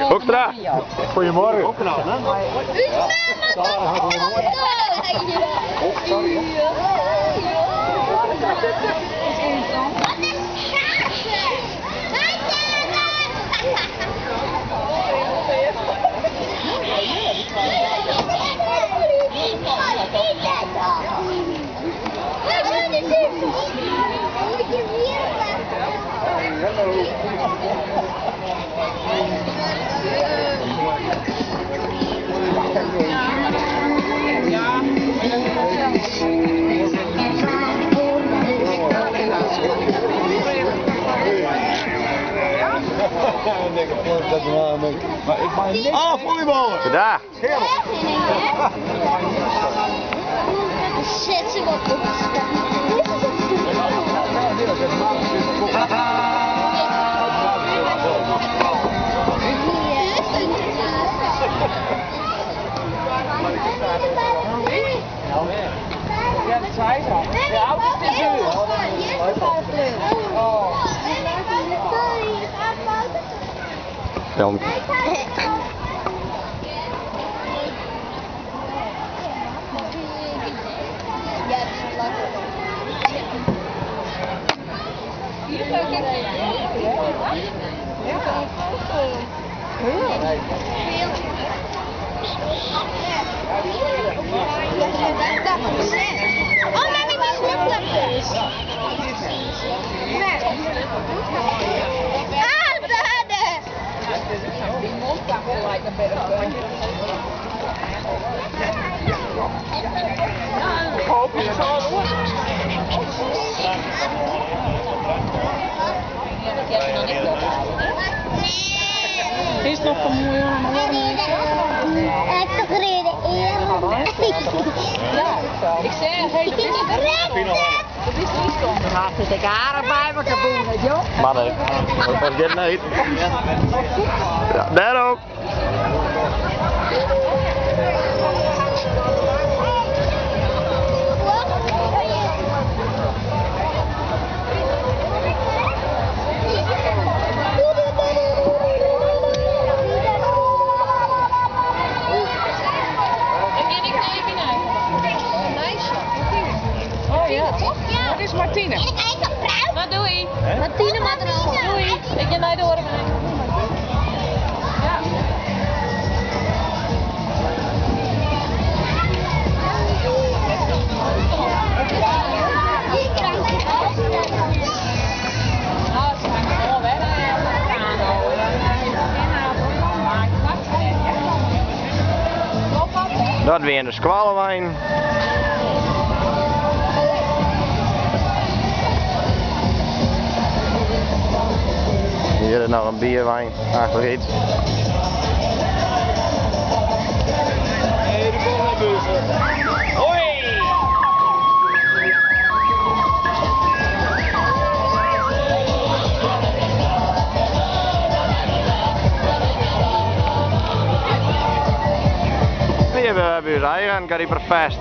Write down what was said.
Hoekstra. Goedemorgen. Ook knap, hè? Ah, volleyballen! Daar. Zet ze wat op de Ja, dat zei ze al. Ja, het is de Dan. Oh, maar met die snoepjes. Ah, daar. Die mond kan gelijk naar binnen. Ik hoop het zo hoor. Is het nog een mooie Ik toch reden Ik zeg, hey, dat is niet zo. Er gaat het de haren bij me kaboen, joh. Maar nee, dat is dit niet. Ja, daar ook. Dat is Martine. Wat doe je? Martine, wat doe je? Ik ga naar door. Dat weer de squalewijn. Hier is nog een bierwijn, achterin. Hey, de volgende hoi! We hebben hier eigen, Gariper Fest.